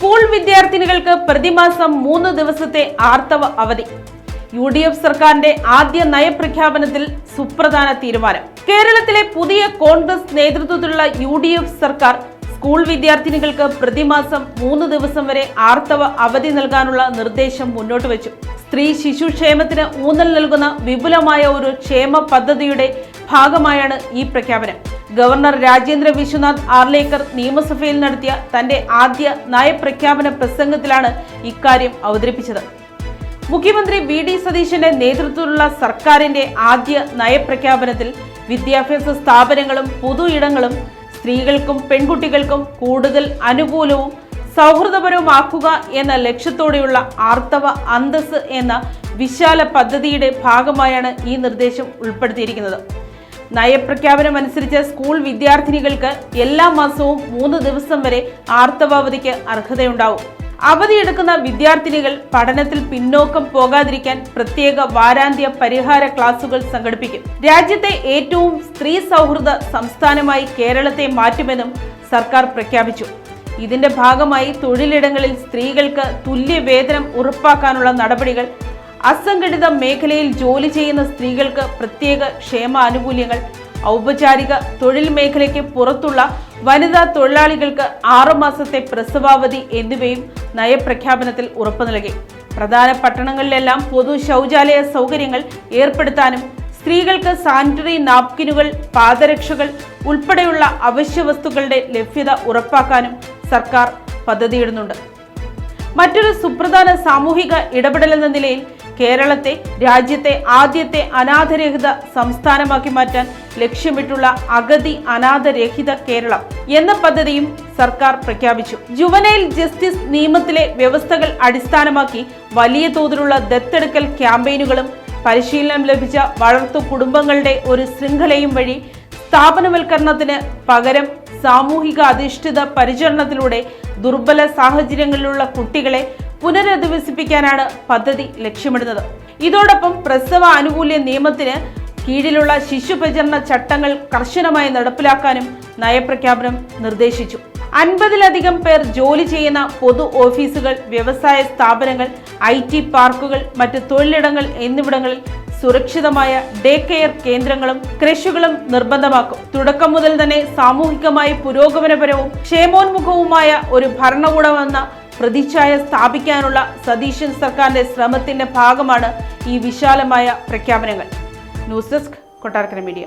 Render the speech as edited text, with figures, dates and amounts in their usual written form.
School വിദ്യാർത്ഥിനികൾക്ക് പ്രതിമാസം 3 ദിവസത്തെ ആർത്തവ അവധി. UDF സർക്കാരിന്റെ ആദ്യ നയപ്രഖ്യാപനത്തിൽ സുപ്രധാന തീരുമാനം. കേരളത്തിലെ പുതിയ കോൺഗ്രസ് നേതൃത്വത്തിലുള്ള UDF സർക്കാർ സ്കൂൾ വിദ്യാർത്ഥിനികൾക്ക് പ്രതിമാസം 3 ദിവസം വരെ ആർത്തവ അവധി നൽകാനുള്ള നിർദ്ദേശം മുന്നോട്ട് വെച്ചു. സ്ത്രീ ശിശു ക്ഷേമത്തിന് ഊന്നൽ നൽകുന്ന വിപുലമായ ഒരു ക്ഷേമ പദ്ധതിയുടെ ഭാഗമായാണ് ഈ പ്രഖ്യാപനം. ഗവർണർ രാജേന്ദ്ര വിശ്വനാഥ് ആർലേക്കർ നിയമസഭയിൽ നടത്തിയ തന്റെ ആദ്യ നയപ്രഖ്യാപന പ്രസംഗത്തിലാണ് ഇക്കാര്യം അവതരിപ്പിച്ചത്. മുഖ്യമന്ത്രി VD സതീശന്റെ നേതൃത്വത്തിലുള്ള സർക്കാരിന്റെ ആദ്യ നയപ്രഖ്യാപനത്തിൽ വിദ്യാഭ്യാസ സ്ഥാപനങ്ങളും പൊതു ഇടങ്ങളും സ്ത്രീകൾക്കും പെൺകുട്ടികൾക്കും കൂടുതൽ അനുകൂലവും സൗഹൃദപരവുമാക്കുക എന്ന ലക്ഷ്യത്തോടെയുള്ള ആർത്തവ അന്തസ് എന്ന വിശാല പദ്ധതിയുടെ ഭാഗമായാണ് ഈ നിർദ്ദേശം ഉൾപ്പെടുത്തിയിരിക്കുന്നത്. നയപ്രഖ്യാപനം അനുസരിച്ച് സ്കൂൾ വിദ്യാർത്ഥിനികൾക്ക് എല്ലാ മാസവും 3 ദിവസം വരെ ആർത്തവാവധിക്ക് അർഹതയുണ്ടാവും. അവധിയെടുക്കുന്ന വിദ്യാർത്ഥിനികൾ പഠനത്തിൽ പിന്നോക്കം പോകാതിരിക്കാൻ പ്രത്യേക വാരാന്ത്യ പരിഹാര ക്ലാസുകൾ സംഘടിപ്പിക്കും. രാജ്യത്തെ ഏറ്റവും സ്ത്രീ സൗഹൃദ സംസ്ഥാനമായി കേരളത്തെ മാറ്റുമെന്നും സർക്കാർ പ്രഖ്യാപിച്ചു. ഇതിന്റെ ഭാഗമായി തൊഴിലിടങ്ങളിൽ സ്ത്രീകൾക്ക് തുല്യ വേതനം ഉറപ്പാക്കാനുള്ള നടപടികൾ, അസംഘടിത മേഖലയിൽ ജോലി ചെയ്യുന്ന സ്ത്രീകൾക്ക് പ്രത്യേക ക്ഷേമ ആനുകൂല്യങ്ങൾ, ഔപചാരിക തൊഴിൽ മേഖലയ്ക്ക് പുറത്തുള്ള വനിതാ തൊഴിലാളികൾക്ക് 6 മാസത്തെ പ്രസവാവധി എന്നിവയും നയപ്രഖ്യാപനത്തിൽ ഉറപ്പു നൽകി. പ്രധാന പട്ടണങ്ങളിലെല്ലാം പൊതു ശൗചാലയ സൗകര്യങ്ങൾ ഏർപ്പെടുത്താനും സ്ത്രീകൾക്ക് സാനിറ്ററി നാപ്കിനുകൾ, പാദരക്ഷകൾ ഉൾപ്പെടെയുള്ള അവശ്യ വസ്തുക്കളുടെ ലഭ്യത ഉറപ്പാക്കാനും സർക്കാർ പദ്ധതിയിടുന്നുണ്ട്. മറ്റൊരു സുപ്രധാന സാമൂഹിക ഇടപെടലെന്ന നിലയിൽ കേരളത്തെ രാജ്യത്തെ ആദ്യത്തെ അനാഥരഹിത സംസ്ഥാനമാക്കി മാറ്റാൻ ലക്ഷ്യമിട്ടുള്ള അഗതി അനാഥരഹിത കേരളം എന്ന പദ്ധതിയും സർക്കാർ പ്രഖ്യാപിച്ചു. ജുവനൈൽ ജസ്റ്റിസ് നിയമത്തിലെ വ്യവസ്ഥകൾ അടിസ്ഥാനമാക്കി വലിയ തോതിലുള്ള ദത്തെടുക്കൽ ക്യാമ്പയിനുകളും പരിശീലനം ലഭിച്ച വളർത്തു കുടുംബങ്ങളുടെ ഒരു ശൃംഖലയും വഴി സ്ഥാപനവൽക്കരണത്തിന് പകരം സാമൂഹിക അധിഷ്ഠിത പരിചരണത്തിലൂടെ ദുർബല സാഹചര്യങ്ങളിലുള്ള കുട്ടികളെ പുനരധിവസിപ്പിക്കാനാണ് പദ്ധതി ലക്ഷ്യമിടുന്നത്. ഇതോടൊപ്പം പ്രസവ ആനുകൂല്യ നിയമത്തിന് കീഴിലുള്ള ശിശുപരിചരണ ചട്ടങ്ങൾ കർശനമായി നടപ്പിലാക്കാനും നയപ്രഖ്യാപനം നിർദ്ദേശിച്ചു. 50-ലധികം പേർ ജോലി ചെയ്യുന്ന പൊതു ഓഫീസുകൾ, വ്യവസായ സ്ഥാപനങ്ങൾ, IT പാർക്കുകൾ, മറ്റ് തൊഴിലിടങ്ങൾ എന്നിവിടങ്ങളിൽ സുരക്ഷിതമായ ഡേ കെയർ കേന്ദ്രങ്ങളും ക്രഷുകളും നിർബന്ധമാക്കും. തുടക്കം മുതൽ തന്നെ സാമൂഹികമായി പുരോഗമനപരവും ക്ഷേമോന്മുഖവുമായ ഒരു ഭരണകൂടമെന്ന പ്രതിച്ഛായ സ്ഥാപിക്കാനുള്ള സതീശൻ സർക്കാരിന്റെ ശ്രമത്തിന്റെ ഭാഗമാണ് ഈ വിശാലമായ പ്രഖ്യാപനങ്ങൾ. News desk, Kottarakkara media.